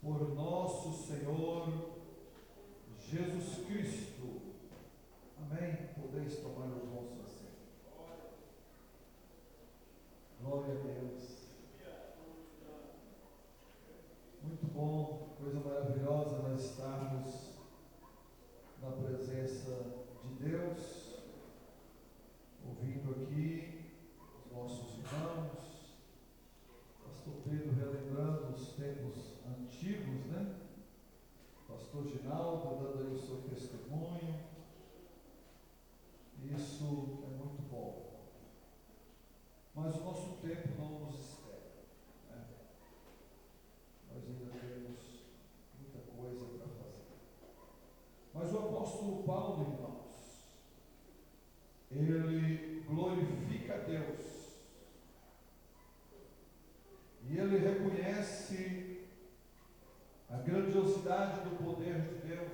por nosso Senhor Jesus Cristo. Amém? Podeis tomar o vosso assento. Glória a Deus. Muito bom, coisa maravilhosa nós estarmos na presença de Deus, ouvindo aqui os nossos irmãos, pastor Pedro relembrando os tempos antigos, né? Pastor Ginaldo dando aí o seu testemunho. Isso é muito bom. Mas o nosso tempo não nos espera, né? Nós ainda temos muita coisa para fazer. Mas o apóstolo Paulo, irmãos, ele glorifica a Deus. E ele reconhece a grandiosidade do poder de Deus.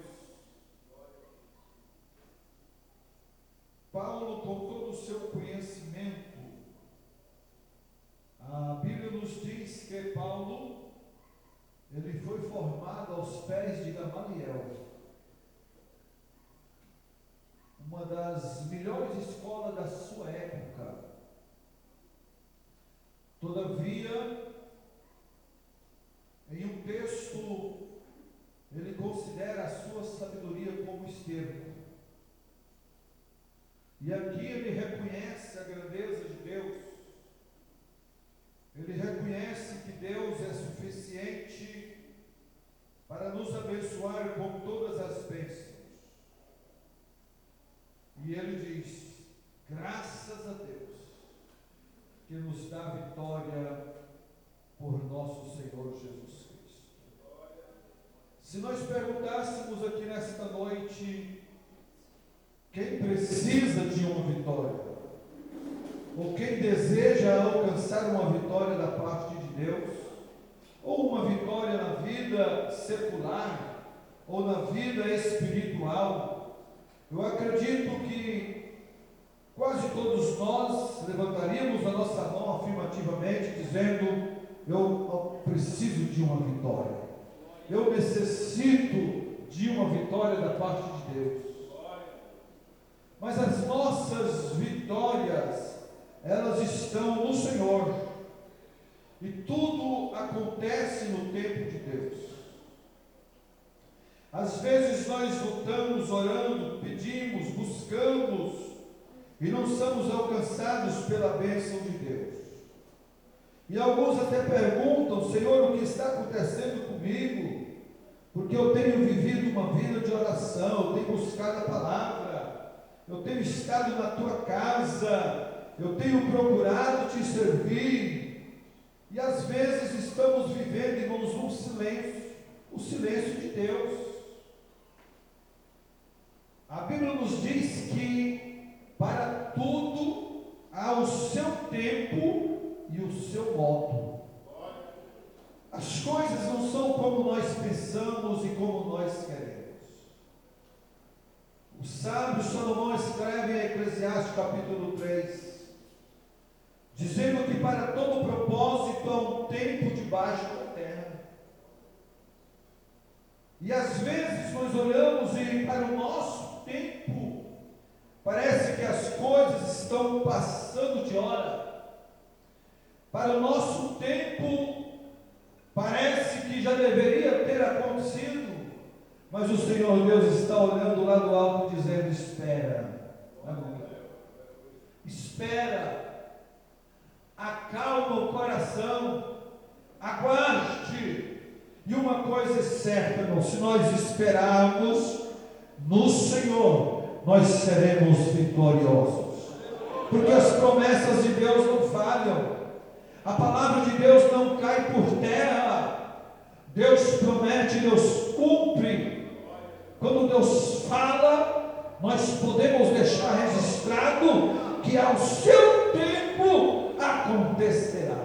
Paulo, com todo o seu conhecimento, a Bíblia nos diz que Paulo, ele foi formado aos pés de Gamaliel, uma das melhores escolas da sua época. Todavia, em um texto, ele considera a sua sabedoria como esterco. E aqui ele reconhece a grandeza de Deus. Ele reconhece que Deus é suficiente para nos abençoar com todas as bênçãos. E ele diz: graças a Deus que nos dá vitória por nosso Senhor Jesus Cristo. Se nós perguntássemos aqui nesta noite, quem precisa de uma vitória, ou quem deseja alcançar uma vitória da parte de Deus, ou uma vitória na vida secular, ou na vida espiritual, eu acredito que quase todos nós levantaríamos a nossa mão afirmativamente, dizendo: eu preciso de uma vitória, eu necessito de uma vitória da parte de Deus. Mas as nossas vitórias, elas estão no Senhor, e tudo acontece no tempo de Deus. Às vezes nós lutamos, orando, pedimos, buscamos, e não somos alcançados pela bênção de Deus. E alguns até perguntam: Senhor, o que está acontecendo comigo? Porque eu tenho vivido uma vida de oração, eu tenho buscado a palavra, eu tenho estado na tua casa, eu tenho procurado te servir, e às vezes estamos vivendo, irmãos, um silêncio, o silêncio de Deus. A Bíblia nos diz que para tudo há o seu tempo e o seu modo. As coisas não são como nós pensamos e como nós queremos. O sábio Salomão escreve em Eclesiastes capítulo 3, dizendo que para todo propósito há um tempo debaixo da terra. E às vezes nós olhamos e para o nosso tempo, parece que as coisas estão passando de hora. Para o nosso tempo, parece que já deveria ter acontecido. Mas o Senhor Deus está olhando lá do alto, dizendo: espera, espera, acalma o coração, aguarde. E uma coisa é certa, irmão: se nós esperarmos no Senhor, nós seremos vitoriosos, porque as promessas de Deus não falham, a palavra de Deus não cai por terra. Deus promete, Deus cumpre. Quando Deus fala, nós podemos deixar registrado que ao seu tempo acontecerá.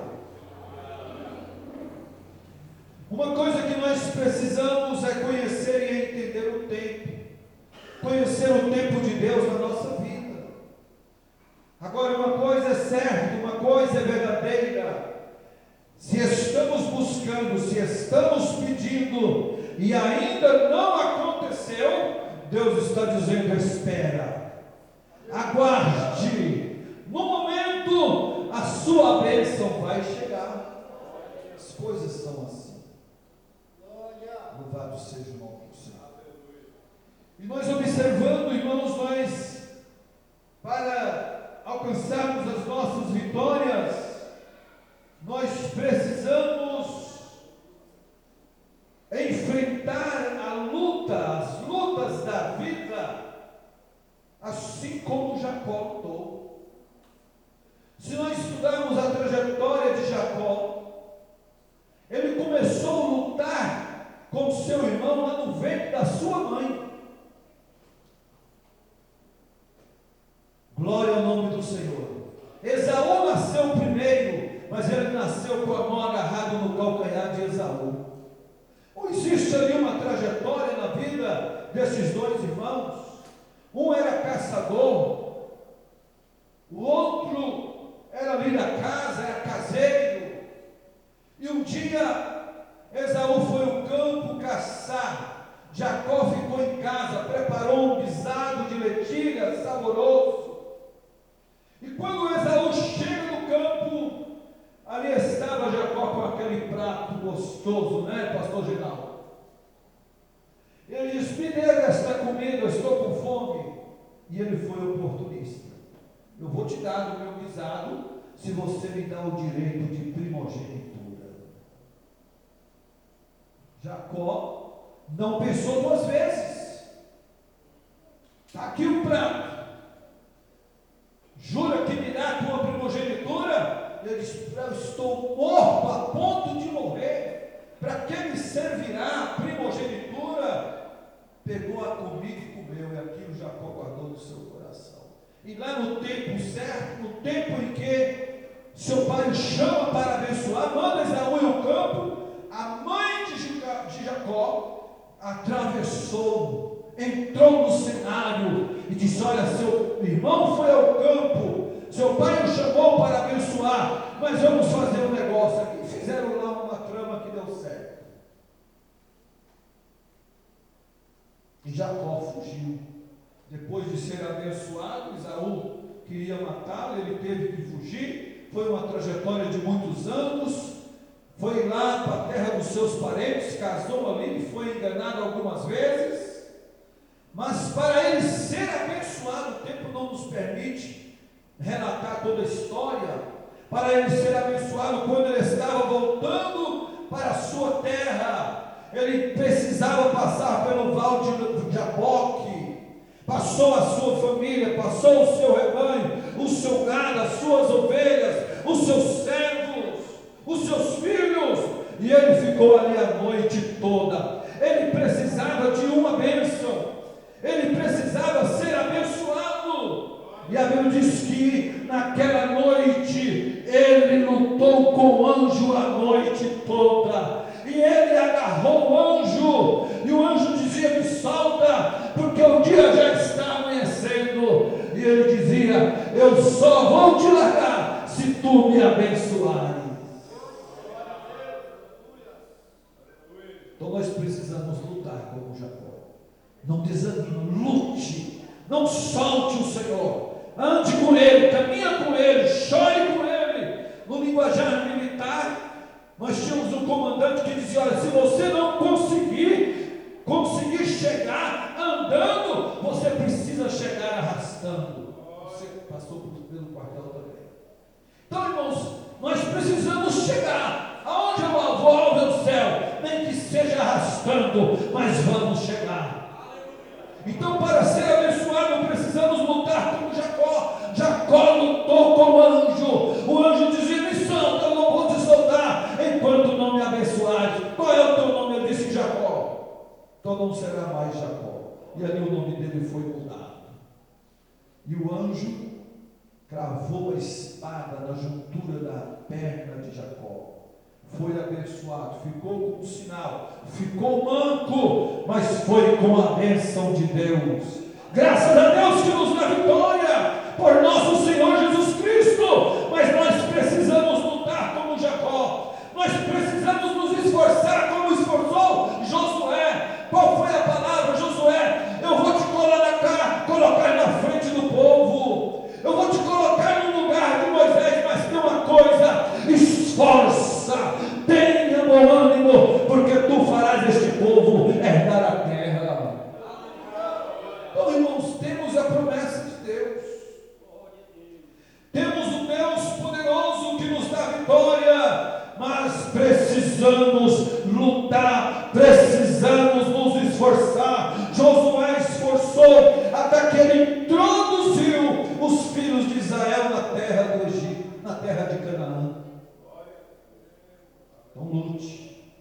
Uma coisa que nós precisamos é conhecer e entender o tempo, conhecer o tempo de Deus na nossa vida. Agora, uma coisa é certa, uma coisa é verdadeira: se estamos buscando, se estamos pedindo prometido e ainda não aconteceu, Deus está dizendo: espera, aguarde, no momento a sua bênção vai chegar. As coisas são assim. Louvado seja o nome do Senhor. E nós observando, irmãos, para alcançarmos as nossas vitórias, nós precisamos enfrentar as lutas da vida, assim como Jacó lutou. Se nós estudarmos a trajetória de Jacó, ele começou a lutar com seu irmão lá no ventre da sua mãe. Glória ao nome do Senhor. Esaú nasceu primeiro, mas ele nasceu com a mão agarrada no calcanhar de Esaú. Não existe ali uma trajetória na vida desses dois irmãos. Um era caçador, o outro era ali da casa, era caseiro. E um dia Esaú foi ao campo caçar, Jacó ficou em casa, preparou um guisado de lentilhas saboroso. E quando Esaú chega no campo, ali estava Jacó com aquele prato gostoso, né, pastor Geraldo? Ele disse: me dê esta comida, eu estou com fome. E ele foi oportunista: eu vou te dar do meu guisado, se você me dá o direito de primogenitura. Jacó não pensou duas vezes. Está aqui o prato. Jura que me dá a tua primogenitura? Ele disse: eu estou morto, a ponto de morrer. Para que me servirá a primogenitura? Pegou a comida e comeu, e aquilo Jacó guardou no seu coração. E lá no tempo certo, no tempo em que seu pai o chama para abençoar, manda Esaú ao campo, a mãe de Jacó atravessou, entrou no cenário e disse: olha, seu irmão foi ao campo, seu pai o chamou para abençoar, mas vamos fazer um negócio aqui. Fizeram lá uma trama que deu certo. E Jacó fugiu. Depois de ser abençoado, Esaú queria matá-lo, ele teve que fugir. Foi uma trajetória de muitos anos. Foi lá para a terra dos seus parentes, casou ali, foi enganado algumas vezes. Mas para ele ser abençoado, o tempo não nos permite relatar toda a história. Para ele ser abençoado, quando ele estava voltando para a sua terra, ele precisava passar pelo Val de Jaboque. Passou a sua família, passou o seu rebanho, o seu gado, as suas ovelhas, os seus servos, os seus filhos, e ele ficou ali a noite toda. Ele precisava de uma bênção, ele precisava ser abençoado. E a Bíblia diz que naquela noite ele lutou com o anjo a noite toda. E ele agarrou o anjo, e o anjo dizia: me solta, porque o dia já está amanhecendo. E ele dizia: eu só vou te largar se tu me abençoares. Então nós precisamos lutar como Jacó. Não desanime, lute, não solte o Senhor, ande com ele, caminha com ele, chore com ele. No linguajar militar, nós tínhamos um comandante que dizia: olha, se você não conseguir chegar andando, você precisa chegar arrastando. Você passou pelo quartel também. Então, irmãos, nós precisamos chegar aonde eu vou ao meu céu, nem que seja arrastando, mas vamos chegar. Então, para ser abençoado, precisamos lutar como Jacó. Jacó lutou com o anjo dizia: me solta, eu não vou te soltar enquanto não me abençoares. Qual é o teu nome? Ele disse: Jacó. Então não será mais Jacó. E ali o nome dele foi mudado. E o anjo cravou a espada na juntura da perna de Jacó. Foi abençoado, ficou com um sinal, ficou manco, mas foi com a bênção de Deus. Graças a Deus que nos dá vitória por nosso Senhor Jesus Cristo. Mas nós precisamos lutar como Jacó. Nós precisamos nos esforçar como esforçou precisamos lutar, precisamos nos esforçar. Josué esforçou até que ele introduziu os filhos de Israel na terra do Egito, na terra de Canaã. Então lute.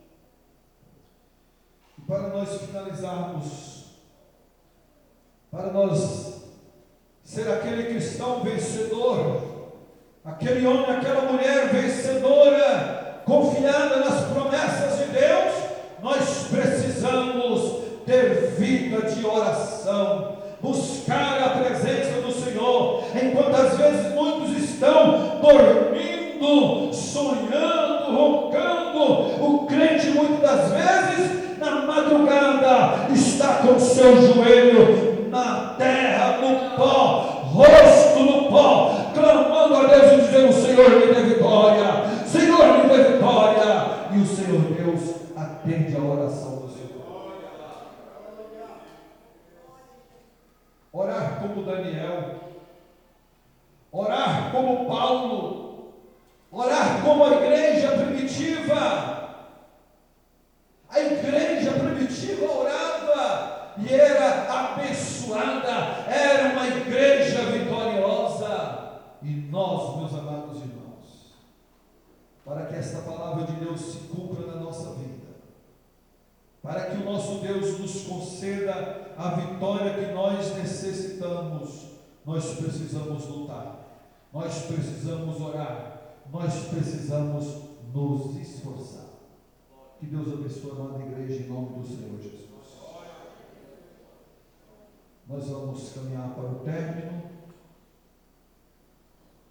E para nós finalizarmos, para nós ser aquele cristão vencedor, aquele homem, aquela mulher vencedora, confiada nas promessas de Deus, nós precisamos ter vida de oração, buscar a presença do Senhor, enquanto às vezes muitos estão dormindo, sonhando, roncando. O crente muitas das vezes na madrugada está com o seu joelho na terra, no pó, rosto no pó, clamando a Deus e dizendo: Senhor, me dê vitória, Senhor, me dê vitória. E o Senhor Deus atende a oração do Senhor. Orar como Daniel, orar como Paulo, orar como a igreja primitiva. A igreja primitiva orava e era abençoada, era uma igreja vitoriosa. E nós, meus amados irmãos, para que esta palavra de Deus se cumpra na nossa vida, para que o nosso Deus nos conceda a vitória que nós necessitamos, nós precisamos lutar, nós precisamos orar, nós precisamos nos esforçar. Que Deus abençoe a amada igreja em nome do Senhor Jesus. Nós vamos caminhar para o término.